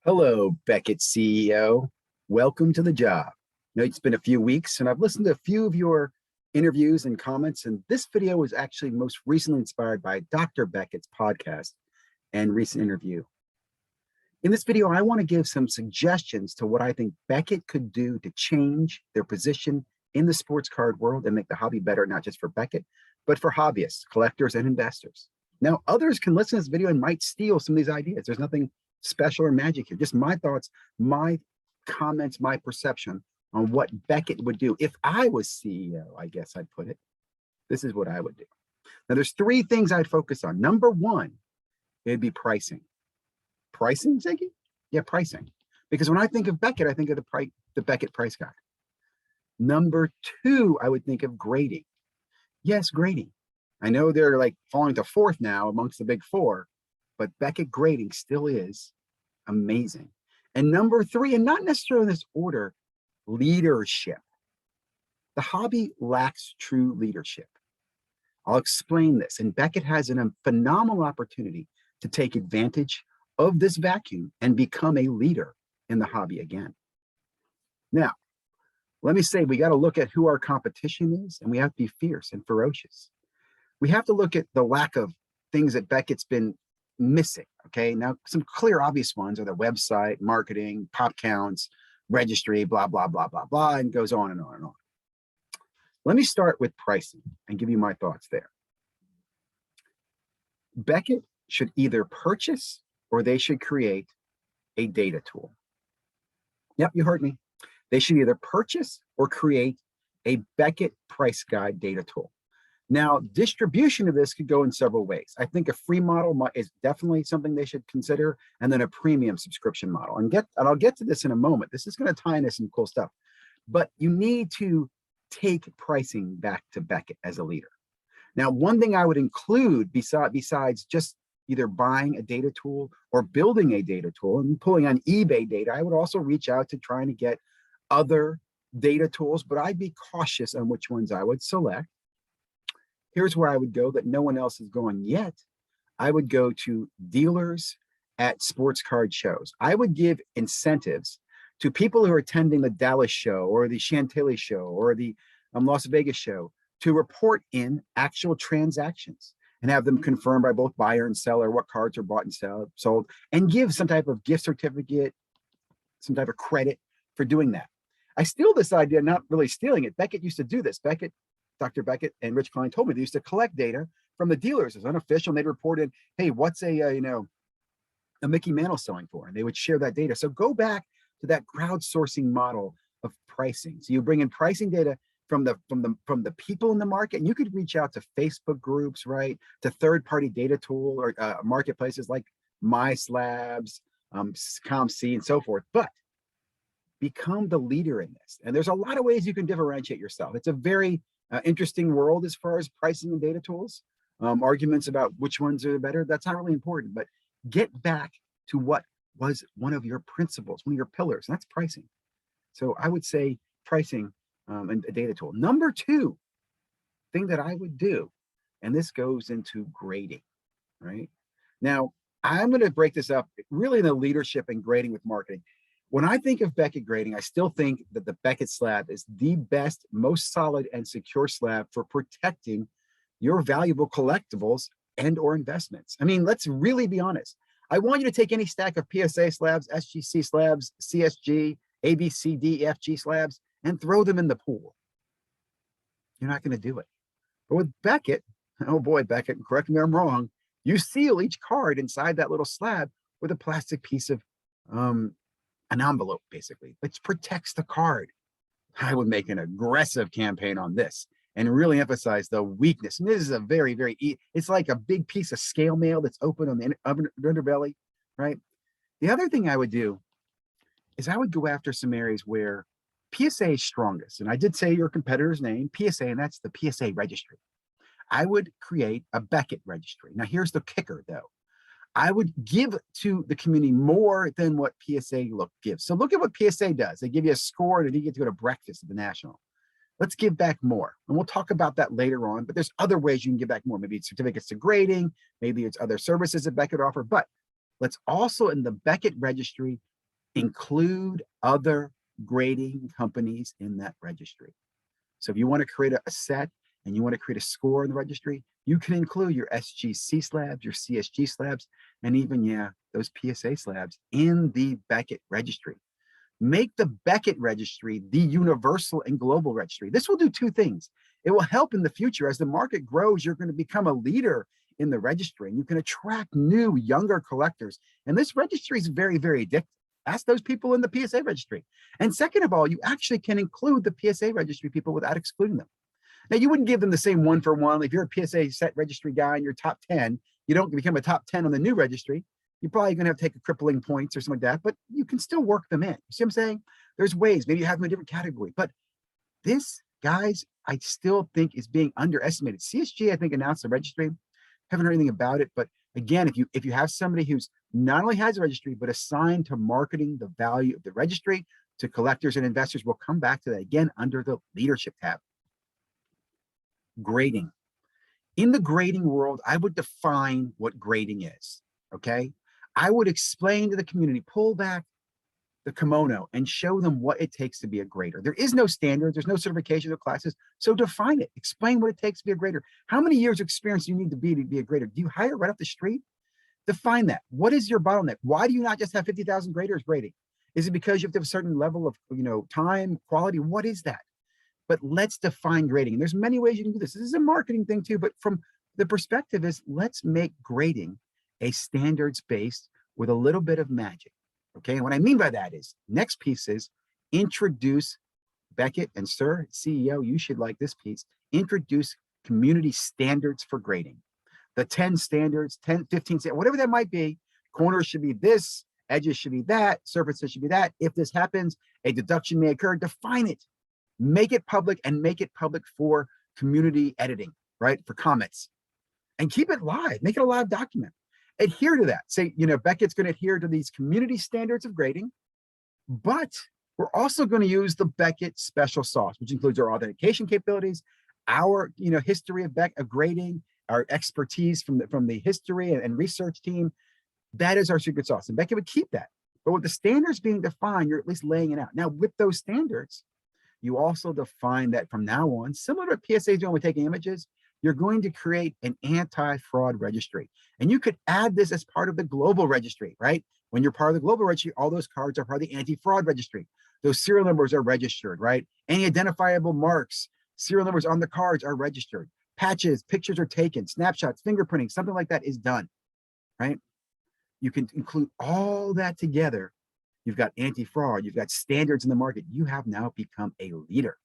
Hello, Beckett CEO. Welcome to the job. Now, it's been a few weeks and I've listened to a few of your interviews and comments, and this video was actually most recently inspired by Dr. Beckett's podcast and recent interview. In this video, I want to give some suggestions to what I think Beckett could do to change their position in the sports card world and make the hobby better, not just for Beckett, but for hobbyists, collectors, and investors. Now, others can listen to this video and might steal some of these ideas. There's nothing special or magic here, just my thoughts, my comments, my perception on what Beckett would do. If I was CEO, I guess I'd put it, this is what I would do. Now, there's three things I'd focus on. Number one, it'd be pricing. Pricing, Ziggy? Yeah, pricing. Because when I think of Beckett, I think of the Beckett price guide. Number two, I would think of grading. Yes, grading. I know they're like falling to fourth now amongst the big four, but Beckett grading still is amazing. And number three, and not necessarily in this order, leadership. The hobby lacks true leadership. I'll explain this. And Beckett has a phenomenal opportunity to take advantage of this vacuum and become a leader in the hobby again. Now, let me say, we got to look at who our competition is, and we have to be fierce and ferocious. We have to look at the lack of things that Beckett's been missing. Okay, now some clear, obvious ones are the website, marketing, pop counts, registry, blah, blah, blah, blah, blah, and goes on and on and on. Let me start with pricing and give you my thoughts there. Beckett should either purchase or they should create a data tool. Yep, you heard me. They should either purchase or create a Beckett price guide data tool. Now, distribution of this could go in several ways. I think a free model is definitely something they should consider, and then a premium subscription model. And I'll get to this in a moment. This is going to tie into some cool stuff. But you need to take pricing back to Beckett as a leader. Now, one thing I would include besides just either buying a data tool or building a data tool and pulling on eBay data, I would also reach out to trying to get other data tools, but I'd be cautious on which ones I would select. Here's where I would go that no one else is going yet. I would go to dealers at sports card shows. I would give incentives to people who are attending the Dallas show or the Chantilly show or the Las Vegas show to report in actual transactions and have them confirmed by both buyer and seller what cards are bought and sold, and give some type of gift certificate, some type of credit for doing that. I steal this idea, not really stealing it. Beckett used to do this. Dr. Beckett and Rich Klein told me they used to collect data from the dealers as unofficial, and they'd report in, hey, what's a Mickey Mantle selling for? And they would share that data. So go back to that crowdsourcing model of pricing. So you bring in pricing data from the people in the market, and you could reach out to Facebook groups, right, to third-party data tool or marketplaces like MySlabs, ComC, and so forth. But become the leader in this. And there's a lot of ways you can differentiate yourself. It's a very interesting world as far as pricing and data tools. Arguments about which ones are better, that's not really important, but get back to what was one of your principles, one of your pillars, and that's pricing. So I would say pricing and a data tool. Number two thing that I would do, and this goes into grading, right? Now, I'm going to break this up really in the leadership and grading with marketing. When I think of Beckett grading, I still think that the Beckett slab is the best, most solid and secure slab for protecting your valuable collectibles and or investments. I mean, let's really be honest. I want you to take any stack of PSA slabs, SGC slabs, CSG, ABCDEFG slabs, and throw them in the pool. You're not going to do it. But with Beckett, oh boy, Beckett, correct me if I'm wrong, you seal each card inside that little slab with a plastic piece of an envelope, basically, which protects the card. I would make an aggressive campaign on this and really emphasize the weakness. And this is a very, it's like a big piece of scale mail that's open on the underbelly, right? The other thing I would do is I would go after some areas where PSA is strongest. And I did say your competitor's name, PSA, and that's the PSA registry. I would create a Beckett registry. Now, here's the kicker, though. I would give to the community more than what PSA gives. So look at what PSA does. They give you a score and you get to go to breakfast at the National. Let's give back more. And we'll talk about that later on, but there's other ways you can give back more. Maybe it's certificates to grading, maybe it's other services that Beckett offer, but let's also in the Beckett registry include other grading companies in that registry. So if you want to create a set and you want to create a score in the registry, you can include your SGC slabs, your CSG slabs, and even, yeah, those PSA slabs in the Beckett registry. Make the Beckett registry the universal and global registry. This will do two things. It will help in the future. As the market grows, you're going to become a leader in the registry, and you can attract new, younger collectors. And this registry is very, very addictive. Ask those people in the PSA registry. And second of all, you actually can include the PSA registry people without excluding them. Now, you wouldn't give them the same one for one. If you're a PSA set registry guy and you're top 10, you don't become a top 10 on the new registry. You're probably going to have to take a crippling points or something like that, but you can still work them in. You see what I'm saying? There's ways. Maybe you have them in a different category. But this, guys, I still think is being underestimated. CSG, I think, announced the registry. Haven't heard anything about it. But again, if you have somebody who's not only has a registry, but assigned to marketing the value of the registry to collectors and investors, we'll come back to that again under the leadership tab. Grading. In the grading world, I would define what grading is, okay? I would explain to the community, pull back the kimono and show them what it takes to be a grader. There is no standard, there's no certification or classes, so define it. Explain what it takes to be a grader. How many years of experience do you need to be a grader? Do you hire right off the street? Define that. What is your bottleneck? Why do you not just have 50,000 graders grading? Is it because you have to have a certain level of, time, quality? What is that? But let's define grading. And there's many ways you can do this. This is a marketing thing too, but from the perspective is let's make grading a standards-based with a little bit of magic. Okay, and what I mean by that is, next piece is introduce, Beckett and Sir, CEO, you should like this piece, introduce community standards for grading. The 10 standards, 10, 15, whatever that might be, corners should be this, edges should be that, surfaces should be that. If this happens, a deduction may occur. Define it, make it public, and make it public for community editing, right? For comments. And keep it live, make it a live document. Adhere to that. Say, Beckett's going to adhere to these community standards of grading, but we're also going to use the Beckett special sauce, which includes our authentication capabilities, our history of grading, our expertise from the history and research team. That is our secret sauce, and Beckett would keep that. But with the standards being defined, you're at least laying it out. Now, with those standards, you also define that from now on, similar to what PSA is doing with taking images, you're going to create an anti-fraud registry. And you could add this as part of the global registry, right? When you're part of the global registry, all those cards are part of the anti-fraud registry. Those serial numbers are registered, right? Any identifiable marks, serial numbers on the cards are registered. Patches, pictures are taken, snapshots, fingerprinting, something like that is done, right? You can include all that together. You've got anti-fraud, you've got standards in the market. You have now become a leader.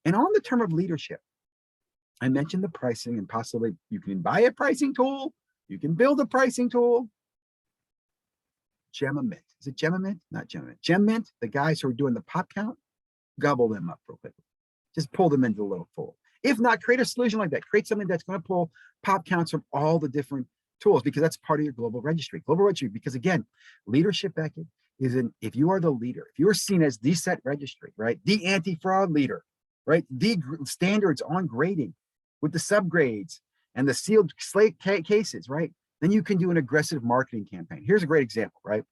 And on the term of leadership, I mentioned the pricing, and possibly you can buy a pricing tool, you can build a pricing tool. Gemma-Mint. Is it Gemma-Mint? Not Gemma-Mint. Gem-Mint, the guys who are doing the pop count, gobble them up real quick. Just pull them into the little pool. If not, create a solution like that. Create something that's going to pull pop counts from all the different tools, because that's part of your global registry. Global registry, because again, leadership, Beckett, if you are the leader, if you're seen as the set registry, right? The anti-fraud leader, right? The standards on grading with the subgrades and the sealed slate cases, right? Then you can do an aggressive marketing campaign. Here's a great example, right?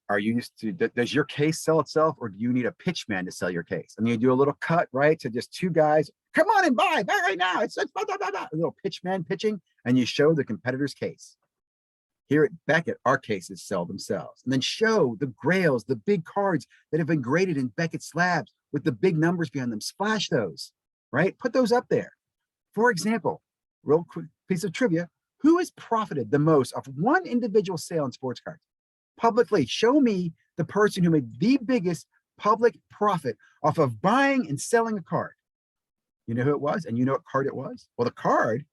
Are you used to, does your case sell itself, or do you need a pitch man to sell your case? And you do a little cut, right? To just two guys, come on and buy right now. It's blah, blah, blah, blah. A little pitch man pitching, and you show the competitor's case. Here at Beckett, our cases sell themselves. And then show the grails, the big cards that have been graded in Beckett slabs with the big numbers behind them. Splash those, right? Put those up there. For example, real quick piece of trivia, who has profited the most off one individual sale in sports cards? Publicly, show me the person who made the biggest public profit off of buying and selling a card. You know who it was, and you know what card it was? Well, the card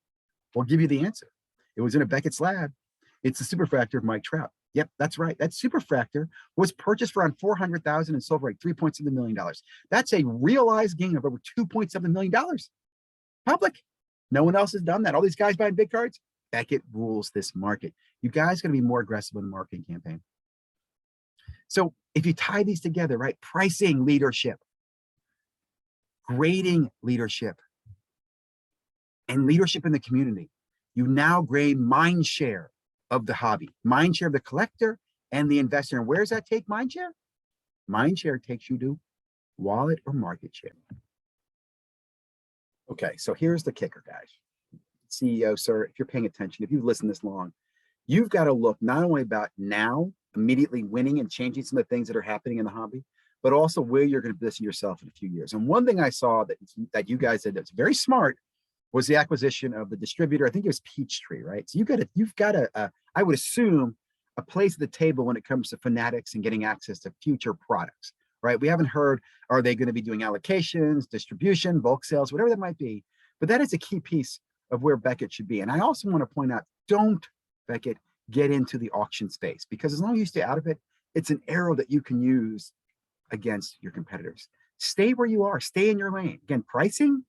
will give you the answer. It was in a Beckett slab. It's the Superfractor of Mike Trout. Yep, that's right. That Superfractor was purchased for around $400,000 and sold for like $3.7 million. That's a realized gain of over $2.7 million. Public. No one else has done that. All these guys buying big cards. Beckett rules this market. You guys got to be more aggressive in the marketing campaign. So if you tie these together, right? Pricing leadership, grading leadership, and leadership in the community, you now gain mind share of the hobby, mind share of the collector, and the investor. And where does that take mind share? Mind share takes you to wallet or market share. Okay, so here's the kicker, guys. CEO, sir, if you're paying attention, if you've listened this long, you've got to look not only about now, immediately winning and changing some of the things that are happening in the hobby, but also where you're going to position yourself in a few years. And one thing I saw that you guys did that's very smart was the acquisition of the distributor. I think it was Peachtree, right? So you've got a I would assume, a place at the table when it comes to Fanatics and getting access to future products, right? We haven't heard, are they going to be doing allocations, distribution, bulk sales, whatever that might be. But that is a key piece of where Beckett should be. And I also want to point out, don't, Beckett, get into the auction space, because as long as you stay out of it, it's an arrow that you can use against your competitors. Stay where you are, stay in your lane. Again, pricing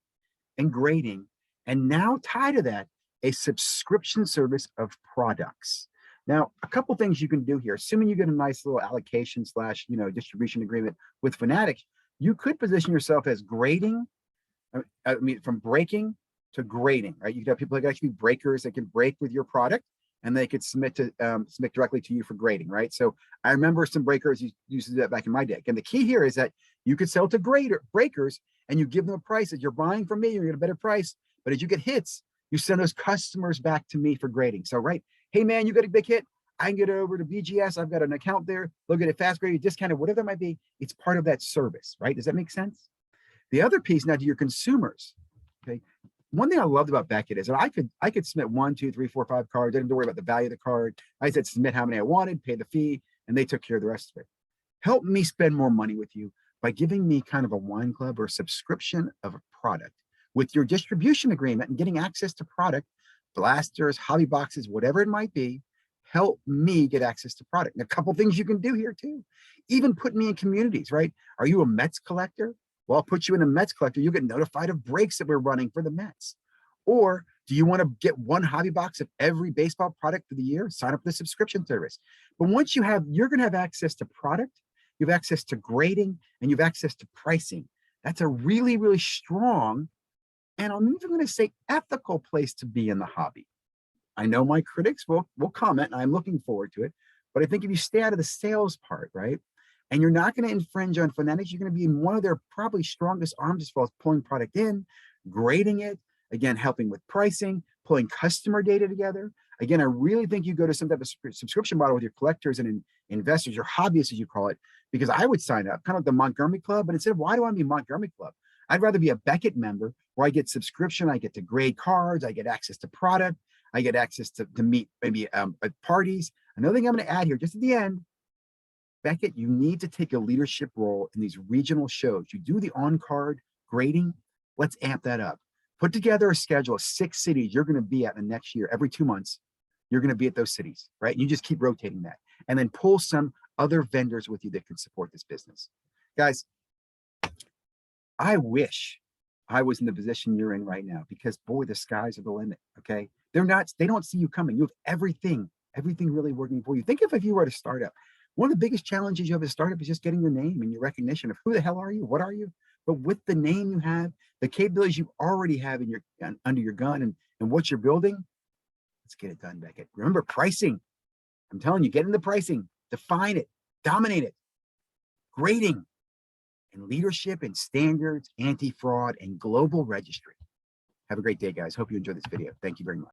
and grading, and now tie to that a subscription service of products. Now, a couple things you can do here, assuming you get a nice little allocation slash, distribution agreement with Fanatics, you could position yourself as grading, I mean, from breaking to grading, right? You could have people that actually breakers that can break with your product, and they could submit directly to you for grading, right? So I remember some breakers used to do that back in my day. And the key here is that you could sell to breakers, and you give them a price that you're buying from me, you're get a better price. But as you get hits, you send those customers back to me for grading. So, right, hey man, you got a big hit, I can get it over to BGS. I've got an account there. Look at it, fast graded, discounted, whatever that might be. It's part of that service, right? Does that make sense? The other piece now to your consumers, okay? One thing I loved about Beckett is that I could submit 1, 2, 3, 4, 5 cards. I didn't have to worry about the value of the card. I said submit how many I wanted, pay the fee, and they took care of the rest of it. Help me spend more money with you by giving me kind of a wine club or a subscription of a product with your distribution agreement and getting access to product, blasters, hobby boxes, whatever it might be. Help me get access to product. And a couple things you can do here too. Even put me in communities, right? Are you a Mets collector? Well, I'll put you in a Mets collector. You'll get notified of breaks that we're running for the Mets. Or do you want to get one hobby box of every baseball product for the year? Sign up for the subscription service. But once you're going to have access to product, you have access to grading, and you have access to pricing. That's a really, really strong, and I'm even going to say ethical place to be in the hobby. I know my critics will comment, and I'm looking forward to it. But I think if you stay out of the sales part, right, and you're not going to infringe on Fanatics, you're going to be in one of their probably strongest arms as far as pulling product in, grading it, again, helping with pricing, pulling customer data together. Again, I really think you go to some type of subscription model with your collectors and investors, your hobbyists, as you call it, because I would sign up, kind of like the Montgomery Club, but instead of why do I want to be Montgomery Club? I'd rather be a Beckett member where I get subscription, I get to grade cards, I get access to product, I get access to meet maybe at parties. Another thing I'm going to add here, just at the end, Beckett, you need to take a leadership role in these regional shows. You do the on-card grading. Let's amp that up. Put together a schedule of 6 cities you're going to be at the next year. Every 2 months, you're going to be at those cities, right? You just keep rotating that. And then pull some other vendors with you that can support this business. Guys, I wish I was in the position you're in right now, because boy, the skies are the limit, okay? They don't see you coming. You have everything really working for you. Think of if you were at a startup. One of the biggest challenges you have as a startup is just getting your name and your recognition of who the hell are you? What are you? But with the name you have, the capabilities you already have in under your gun and what you're building, let's get it done, Beckett. Remember pricing. I'm telling you, get into pricing, define it, dominate it, grading, and leadership and standards, anti-fraud, and global registry. Have a great day, guys. Hope you enjoyed this video. Thank you very much.